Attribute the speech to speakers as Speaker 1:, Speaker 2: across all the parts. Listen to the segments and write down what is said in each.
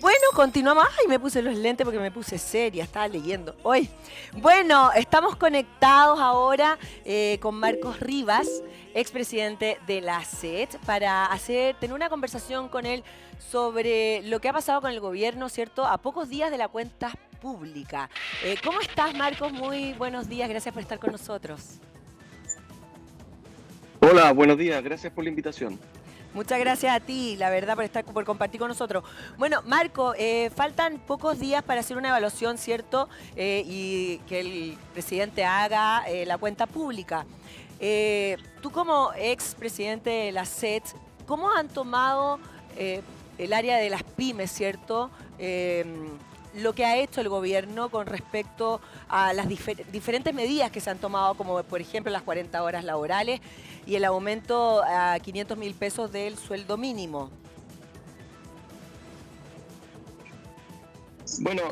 Speaker 1: Bueno, continuamos. Ay, me puse los lentes porque me puse seria, estaba leyendo. Hoy. Bueno, estamos conectados ahora con Marcos Rivas, expresidente de la SET, para tener una conversación con él sobre lo que ha pasado con el gobierno, ¿cierto? A pocos días de la cuenta pública. ¿Cómo estás, Marcos? Muy buenos días, gracias por estar con nosotros.
Speaker 2: Hola, buenos días, gracias por la invitación.
Speaker 1: Muchas gracias a ti, la verdad, por compartir con nosotros. Bueno, Marco, faltan pocos días para hacer una evaluación, ¿cierto? Y que el presidente haga la cuenta pública. Tú como ex presidente de la SET, ¿cómo han tomado el área de las pymes, ¿cierto? Lo que ha hecho el gobierno con respecto a las diferentes medidas que se han tomado, como por ejemplo las 40 horas laborales y el aumento a 500.000 pesos del sueldo mínimo.
Speaker 2: Bueno,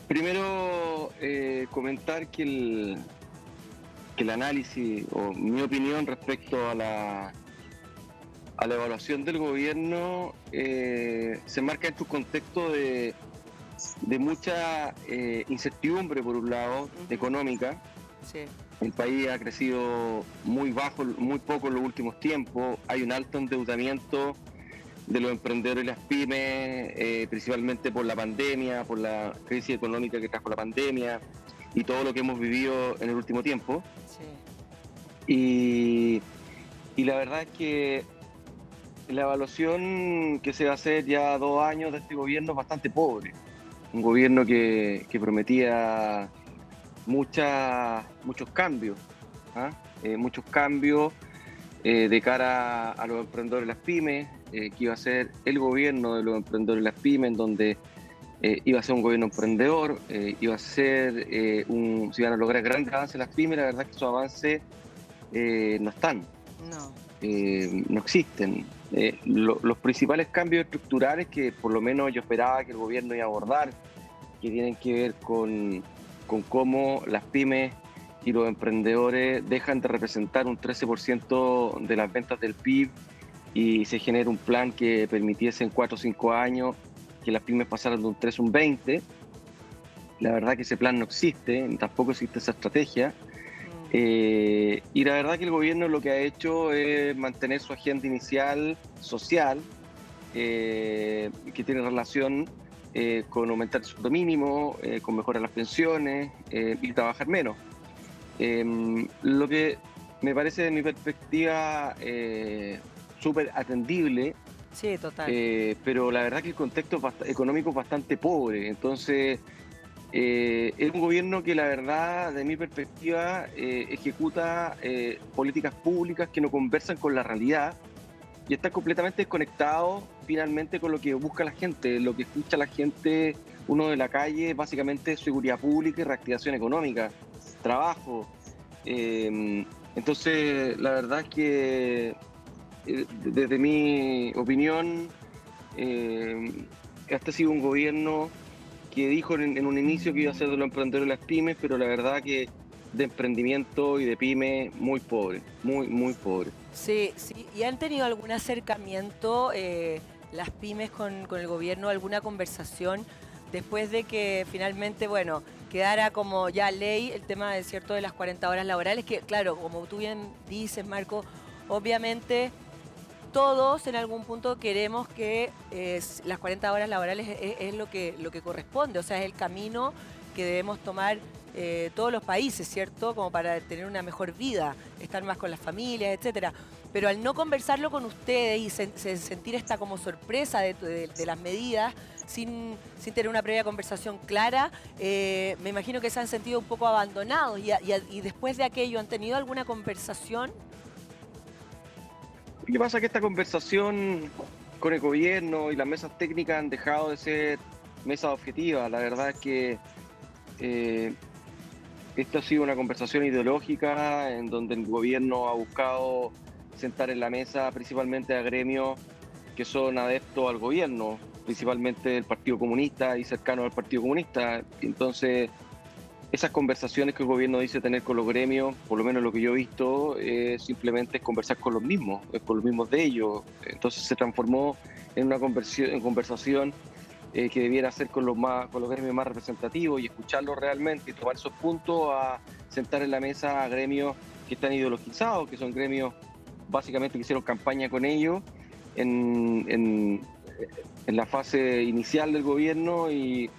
Speaker 2: primero comentar que el análisis o mi opinión respecto a la evaluación del gobierno se marca en un contexto de mucha incertidumbre, por un lado, económica.
Speaker 1: Sí.
Speaker 2: El país ha crecido muy poco en los últimos tiempos, hay un alto endeudamiento de los emprendedores y las pymes, principalmente por la pandemia, por la crisis económica que trajo la pandemia y todo lo que hemos vivido en el último tiempo.
Speaker 1: Sí.
Speaker 2: Y la verdad es que la evaluación que se va a hacer ya 2 años de este gobierno es bastante pobre. Un gobierno que prometía muchos cambios, ¿ah? Muchos cambios de cara a los emprendedores y las pymes, que iba a ser el gobierno de los emprendedores y las pymes, en donde iba a ser un gobierno emprendedor, iba a ser se iban a lograr grandes avances en las pymes. La verdad es que esos avances no están,
Speaker 1: No.
Speaker 2: no existen. Los principales cambios estructurales que por lo menos yo esperaba que el gobierno iba a abordar, que tienen que ver con cómo las pymes y los emprendedores dejan de representar un 13% de las ventas del PIB y se genera un plan que permitiese en 4 o 5 años que las pymes pasaran de un 3 a un 20. La verdad que ese plan no existe, tampoco existe esa estrategia. Y la verdad que el gobierno lo que ha hecho es mantener su agenda inicial social, que tiene relación con aumentar el sueldo mínimo, con mejorar las pensiones y trabajar menos. Lo que me parece, de mi perspectiva, súper atendible,
Speaker 1: Sí, total.
Speaker 2: pero la verdad que el contexto económico es bastante pobre. Entonces, es un gobierno que la verdad, de mi perspectiva, ejecuta políticas públicas que no conversan con la realidad y está completamente desconectado finalmente con lo que busca la gente, lo que escucha la gente, uno de la calle, básicamente seguridad pública y reactivación económica, trabajo. Entonces, la verdad es que desde mi opinión, este ha sido un gobierno que dijo en un inicio que iba a ser de los emprendedores y las pymes, pero la verdad que de emprendimiento y de pymes muy pobre, muy pobre.
Speaker 1: Sí, sí. ¿Y han tenido algún acercamiento las pymes con el gobierno, alguna conversación después de que finalmente, bueno, quedara como ya ley el tema de cierto de las 40 horas laborales? Que claro, como tú bien dices, Marco, obviamente todos en algún punto queremos que las 40 horas laborales es lo que corresponde, o sea, es el camino que debemos tomar todos los países, ¿cierto? Como para tener una mejor vida, estar más con las familias, etcétera. Pero al no conversarlo con ustedes y sentir esta como sorpresa de las medidas, sin tener una previa conversación clara, me imagino que se han sentido un poco abandonados. Y después de aquello, ¿han tenido alguna conversación?
Speaker 2: Lo que pasa es que esta conversación con el gobierno y las mesas técnicas han dejado de ser mesas objetivas. La verdad es que eh, esto ha sido una conversación ideológica en donde el gobierno ha buscado sentar en la mesa principalmente a gremios que son adeptos al gobierno, principalmente el Partido Comunista y cercanos al Partido Comunista. Entonces, esas conversaciones que el gobierno dice tener con los gremios, por lo menos lo que yo he visto, simplemente es conversar con los mismos, con los mismos de ellos. Entonces se transformó en una conversación que debiera hacer con los gremios más representativos y escucharlos realmente y tomar esos puntos a sentar en la mesa a gremios que están ideologizados, que son gremios básicamente que hicieron campaña con ellos en, en- en la fase inicial del gobierno y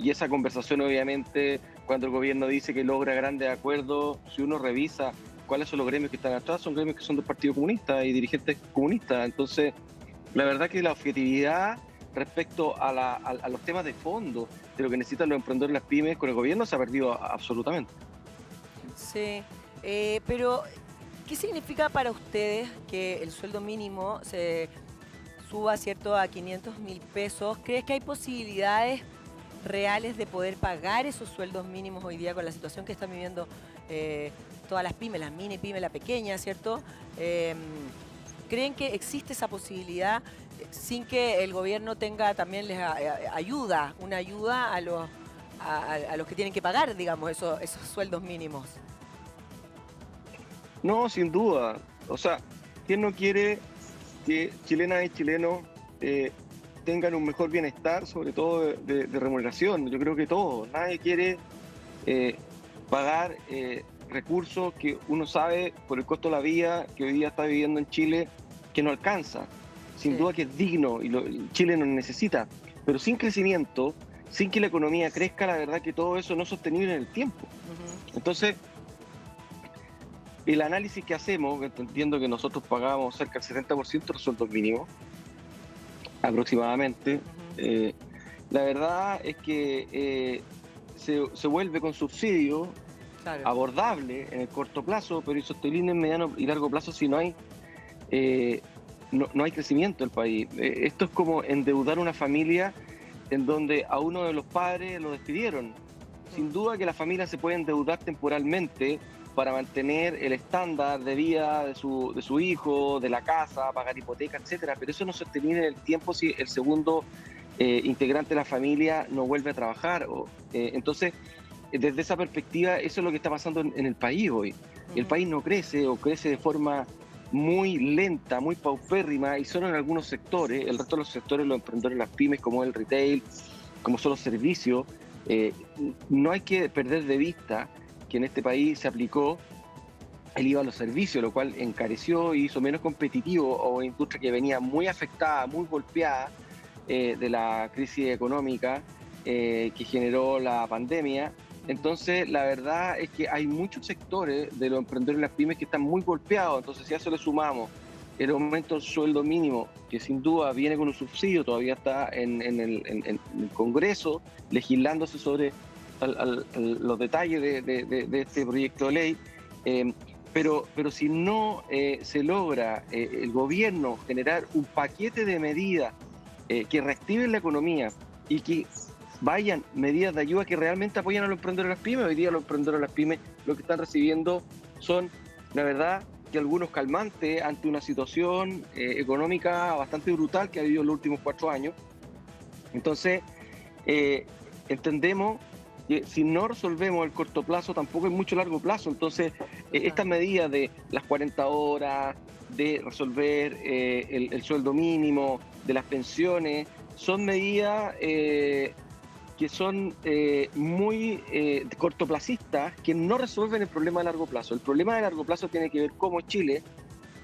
Speaker 2: esa conversación obviamente cuando el gobierno dice que logra grandes acuerdos, si uno revisa cuáles son los gremios que están atrás, son gremios que son del Partido Comunista y dirigentes comunistas. Entonces, la verdad que la objetividad respecto a los temas de fondo de lo que necesitan los emprendedores y las pymes con el gobierno se ha perdido absolutamente.
Speaker 1: Sí, pero ¿qué significa para ustedes que el sueldo mínimo se suba, cierto, a 500.000 pesos? ¿Crees que hay posibilidades reales de poder pagar esos sueldos mínimos hoy día con la situación que están viviendo todas las pymes, las mini pymes, la pequeña, ¿cierto? Eh, ¿Creen que existe esa posibilidad sin que el gobierno tenga también ayuda, una ayuda a los que tienen que pagar, digamos, esos sueldos mínimos?
Speaker 2: No, sin duda. O sea, ¿quién no quiere que chilenas y chilenos eh, tengan un mejor bienestar, sobre todo de remuneración? Yo creo que todos. Nadie quiere eh, pagar recursos que uno sabe por el costo de la vida que hoy día está viviendo en Chile que no alcanza. Sin
Speaker 1: Sí.
Speaker 2: duda que es digno y Chile nos necesita, pero sin crecimiento, sin que la economía crezca, la verdad que todo eso no es sostenible en el tiempo.
Speaker 1: Ujú,
Speaker 2: Entonces, el análisis que hacemos, entendiendo que nosotros pagamos cerca del 70% de los sueldos mínimos, aproximadamente,
Speaker 1: ujú.
Speaker 2: eh, la verdad es que se vuelve con subsidio
Speaker 1: Claro.
Speaker 2: abordable en el corto plazo, pero insostenible en mediano y largo plazo si eh, no hay crecimiento del país. Esto es como endeudar una familia en donde a uno de los padres lo despidieron. Sin
Speaker 1: Mm.
Speaker 2: duda que la familia se puede endeudar temporalmente para mantener el estándar de vida de su hijo, de la casa, pagar hipoteca, etcétera, pero eso no es sostenible en el tiempo si el segundo integrante de la familia no vuelve a trabajar. Entonces, desde esa perspectiva, eso es lo que está pasando en el país hoy. El
Speaker 1: Ujú.
Speaker 2: país no crece o crece de forma muy lenta, muy paupérrima y solo en algunos sectores. El resto de los sectores, los emprendedores, las pymes, como el retail, como son los servicios, eh, no hay que perder de vista que en este país se aplicó el IVA a los servicios, lo cual encareció y hizo menos competitivo a una industria que venía muy afectada, muy golpeada de la crisis económica que generó la pandemia.
Speaker 1: Ujú.
Speaker 2: Entonces, la verdad es que hay muchos sectores de los emprendedores y las pymes que están muy golpeados. Entonces, si a eso le sumamos el aumento del sueldo mínimo, que sin duda viene con un subsidio, todavía está en el Congreso legislándose sobre los detalles de este proyecto de ley. eh, pero si no se logra el gobierno generar un paquete de medidas que reactiven la economía y que vayan medidas de ayuda que realmente apoyan a los emprendedores y las pymes. Hoy día los emprendedores y las pymes lo que están recibiendo son, la verdad, que algunos calmantes ante una situación económica bastante brutal que ha habido en los últimos 4 años. Entonces, eh, entendemos que si no resolvemos el corto plazo, tampoco es mucho largo plazo. Entonces,
Speaker 1: Claro.
Speaker 2: estas medidas de las 40 horas, de resolver el sueldo mínimo, de las pensiones, son medidas que son muy cortoplacistas, que no resuelven el problema de largo plazo. El problema de largo plazo tiene que ver cómo Chile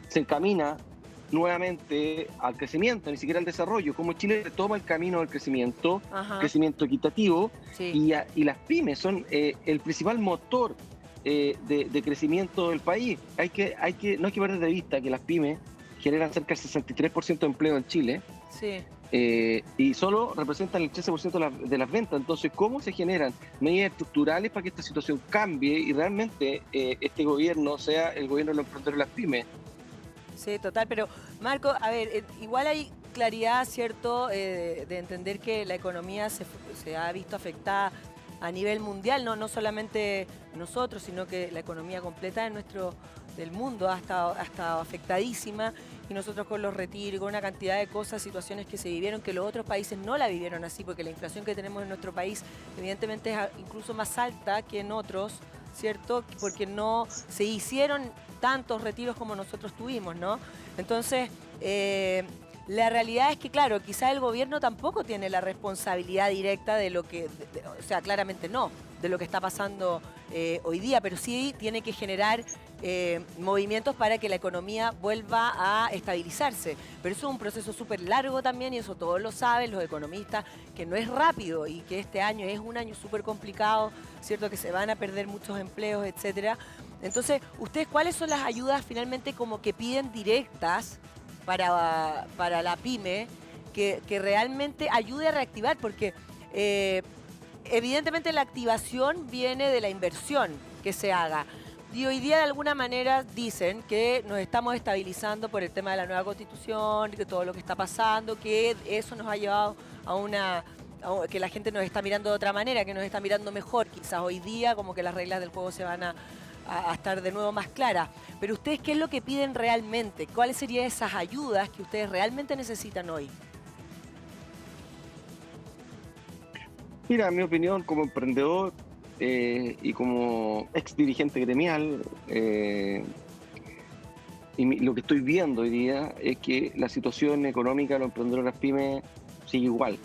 Speaker 2: se encamina nuevamente al crecimiento, ni siquiera al desarrollo, cómo Chile retoma el camino del
Speaker 1: Ajá.
Speaker 2: crecimiento equitativo,
Speaker 1: Sí.
Speaker 2: y las pymes son el principal motor de crecimiento del país. No hay que perder de vista que las pymes generan cerca del 63% de empleo en Chile,
Speaker 1: Sí.
Speaker 2: y solo representan el 13% de las ventas. Entonces, ¿cómo se generan medidas estructurales para que esta situación cambie y realmente este gobierno sea el gobierno de los emprendedores y las pymes?
Speaker 1: Sí, total, pero Marco, a ver, igual hay claridad, ¿cierto?, de entender que la economía se ha visto afectada a nivel mundial, no solamente nosotros, sino que la economía completa del mundo ha estado afectadísima y nosotros con los retiros, con una cantidad de cosas, situaciones que se vivieron que los otros países no la vivieron así, porque la inflación que tenemos en nuestro país evidentemente es incluso más alta que en otros, ¿cierto? Porque no se hicieron tantos retiros como nosotros tuvimos, ¿no? Entonces, La realidad es que, claro, quizás el gobierno tampoco tiene la responsabilidad directa de lo que, o sea, claramente no, de lo que está pasando hoy día, pero sí tiene que generar movimientos para que la economía vuelva a estabilizarse. Pero eso es un proceso súper largo también, y eso todos lo saben los economistas, que no es rápido y que este año es un año súper complicado, ¿cierto? Que se van a perder muchos empleos, etcétera. Entonces, ¿ustedes cuáles son las ayudas finalmente como que piden directas para la pyme que realmente ayude a reactivar? Porque evidentemente la activación viene de la inversión que se haga. Y hoy día de alguna manera dicen que nos estamos estabilizando por el tema de la nueva constitución, que todo lo que está pasando, que eso nos ha llevado que la gente nos está mirando de otra manera, que nos está mirando mejor. Quizás hoy día como que las reglas del juego se van a estar de nuevo más claras. Pero ustedes, ¿qué es lo que piden realmente? ¿Cuáles serían esas ayudas que ustedes realmente necesitan hoy?
Speaker 2: Mira, en mi opinión, como emprendedor y como ex dirigente gremial, lo que estoy viendo hoy día es que la situación económica de los emprendedores de las pymes sigue igual,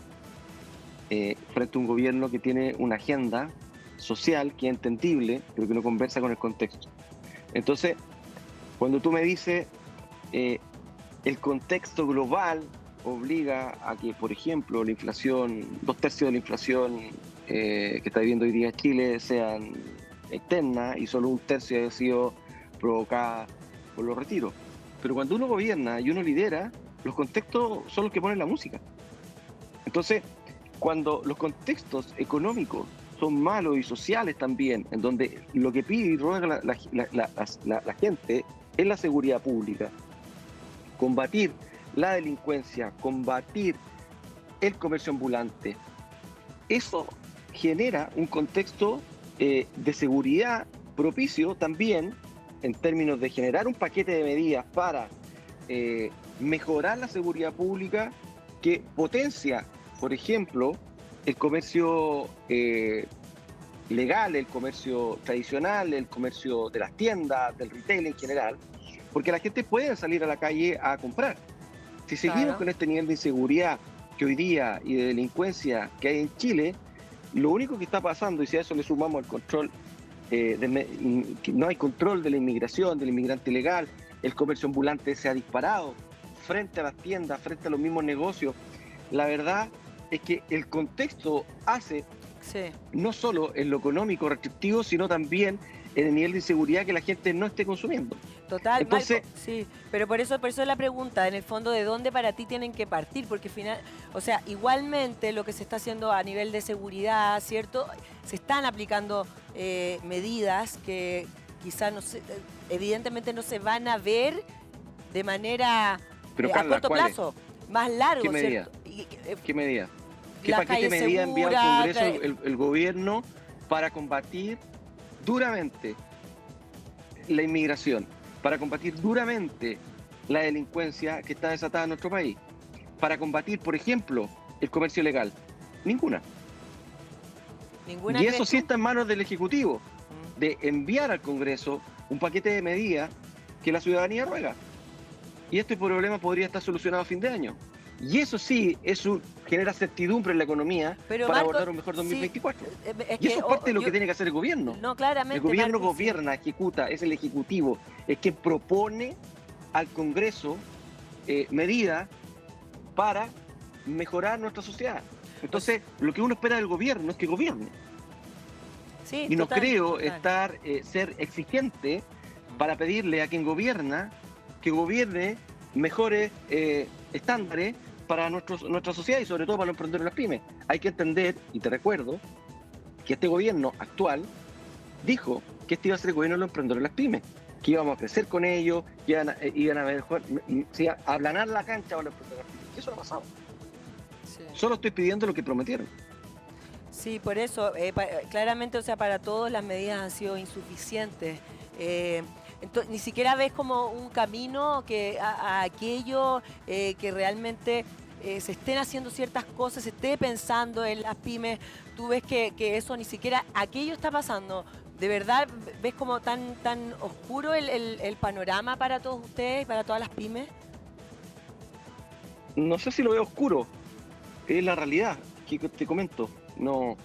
Speaker 2: frente a un gobierno que tiene una agenda social que es entendible, pero que no conversa con el contexto. Entonces, cuando tú me dices el contexto global obliga a que, por ejemplo, la inflación, 2/3 de la inflación que está viviendo hoy día Chile sean externas y solo 1/3 ha sido provocada por los retiros. Pero cuando uno gobierna y uno lidera, los contextos son los que ponen la música. Entonces, cuando los contextos económicos son malos y sociales también, en donde lo que pide y ruega la gente es la seguridad pública, combatir la delincuencia, combatir el comercio ambulante, eso genera un contexto de seguridad propicio también en términos de generar un paquete de medidas para mejorar la seguridad pública que potencia, por ejemplo, el comercio legal, el comercio tradicional, el comercio de las tiendas, del retail en general, porque la gente puede salir a la calle a comprar. Si seguimos con este nivel de inseguridad que hoy día y de delincuencia que hay en Chile, lo único que está pasando, y si a eso le sumamos el control, que no hay control de la inmigración, del inmigrante ilegal, el comercio ambulante se ha disparado frente a las tiendas, frente a los mismos negocios. La verdad es que el contexto hace no solo en lo económico restrictivo, sino también en el nivel de inseguridad que la gente no esté consumiendo.
Speaker 1: Total,
Speaker 2: entonces,
Speaker 1: Marco, sí, pero por eso es la pregunta, en el fondo, ¿de dónde para ti tienen que partir? Porque final, o sea, igualmente lo que se está haciendo a nivel de seguridad, ¿cierto? Se están aplicando medidas que quizás evidentemente no se van a ver de manera
Speaker 2: Carla,
Speaker 1: a corto plazo, más largo,
Speaker 2: ¿qué medida? ¿Qué medida? ¿Qué paquete de medidas ha enviado al Congreso el gobierno para combatir duramente la inmigración, para combatir duramente la delincuencia que está desatada en nuestro país, para combatir, por ejemplo, el comercio ilegal? Ninguna. Y eso sí está en manos del Ejecutivo, de enviar al Congreso un paquete de medidas que la ciudadanía ruega. Y este problema podría estar solucionado a fin de año. Y eso sí, genera certidumbre en la economía para abordar un mejor 2024. Sí, y eso es parte de lo que tiene que hacer el gobierno.
Speaker 1: No, claramente.
Speaker 2: El gobierno gobierna, ejecuta, es el Ejecutivo, es quien propone al Congreso medidas para mejorar nuestra sociedad. Entonces, lo que uno espera del gobierno es que gobierne.
Speaker 1: Sí,
Speaker 2: y no creo ser exigente para pedirle a quien gobierna que gobierne mejores estándares para nuestra sociedad y sobre todo para los emprendedores y las pymes. Hay que entender, y te recuerdo, que este gobierno actual dijo que este iba a ser el gobierno de los emprendedores y las pymes, que íbamos a crecer con ellos, que iban a aplanar la cancha para los emprendedores y las pymes. Y eso no ha pasado. Sí. Solo estoy pidiendo lo que prometieron.
Speaker 1: Sí, por eso, claramente, o sea, para todos las medidas han sido insuficientes. Entonces, ni siquiera ves como un camino a aquello que realmente se estén haciendo ciertas cosas, se esté pensando en las pymes. Tú ves que eso ni siquiera aquello está pasando. ¿De verdad ves como tan oscuro el panorama para todos ustedes, para todas las pymes?
Speaker 2: no sé si lo veo oscuro, es la realidad que te comento. No,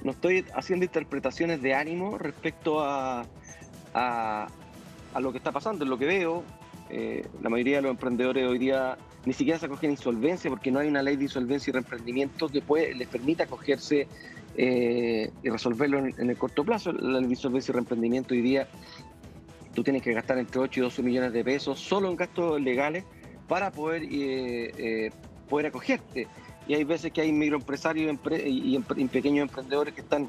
Speaker 2: no estoy haciendo interpretaciones de ánimo respecto a, a lo que está pasando, es lo que veo. La mayoría de los emprendedores hoy día ni siquiera se acogen a insolvencia porque no hay una ley de insolvencia y reemprendimiento que les permita acogerse y resolverlo en el corto plazo. La ley de insolvencia y reemprendimiento hoy día tú tienes que gastar entre 8 y 12 millones de pesos solo en gastos legales para poder acogerte. Y hay veces que hay microempresarios y pequeños emprendedores que están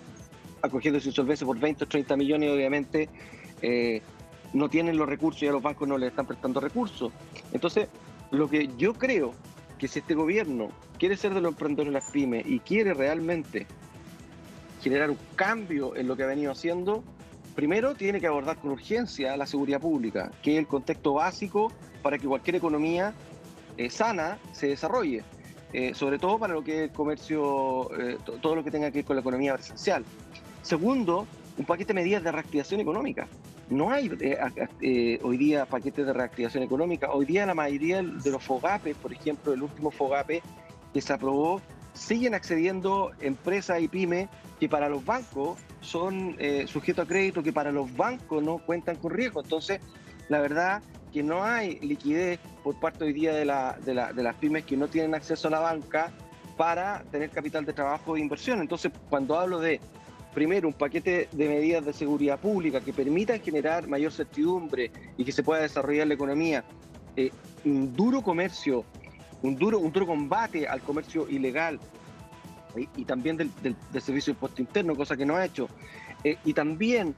Speaker 2: acogiendo su insolvencia por 20 o 30 millones y obviamente no tienen los recursos y a los bancos no les están prestando recursos. Entonces, lo que yo creo que si este gobierno quiere ser de los emprendedores y las pymes y quiere realmente generar un cambio en lo que ha venido haciendo, primero tiene que abordar con urgencia la seguridad pública, que es el contexto básico para que cualquier economía sana se desarrolle, sobre todo para lo que es el comercio, todo lo que tenga que ver con la economía presencial. Segundo, un paquete de medidas de reactivación económica. No hay hoy día paquetes de reactivación económica. Hoy día la mayoría de los FOGAPE, por ejemplo, el último FOGAPE que se aprobó, siguen accediendo empresas y pymes que para los bancos son sujetos a crédito, que para los bancos no cuentan con riesgo. Entonces, la verdad que no hay liquidez por parte hoy día de las pymes que no tienen acceso a la banca para tener capital de trabajo e inversión. Entonces, cuando hablo de, primero, un paquete de medidas de seguridad pública que permitan generar mayor certidumbre y que se pueda desarrollar la economía, un duro comercio, un duro combate al comercio ilegal y también del servicio de impuesto interno, cosa que no ha hecho, y también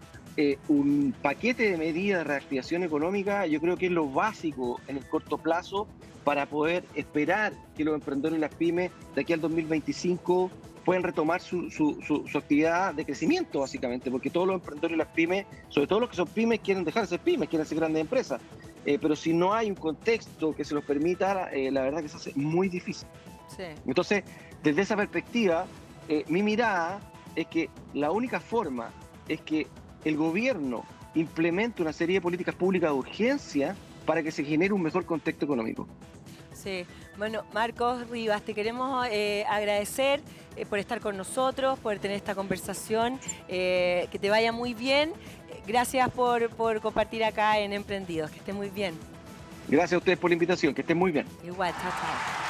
Speaker 2: un paquete de medidas de reactivación económica, yo creo que es lo básico en el corto plazo para poder esperar que los emprendedores y las pymes de aquí al 2025 puedan retomar su actividad de crecimiento, básicamente, porque todos los emprendedores y las pymes, sobre todo los que son pymes, quieren dejar de ser pymes, quieren ser grandes empresas. Pero si no hay un contexto que se los permita, la verdad que se hace muy difícil.
Speaker 1: Sí.
Speaker 2: Entonces, desde esa perspectiva, mi mirada es que la única forma es que el gobierno implemente una serie de políticas públicas de urgencia para que se genere un mejor contexto económico.
Speaker 1: Sí, bueno, Marcos Rivas, te queremos agradecer por estar con nosotros, por tener esta conversación, que te vaya muy bien. Gracias por compartir acá en Emprendidos, que esté muy bien.
Speaker 2: Gracias a ustedes por la invitación, que estén muy bien.
Speaker 1: Igual, chao, chao.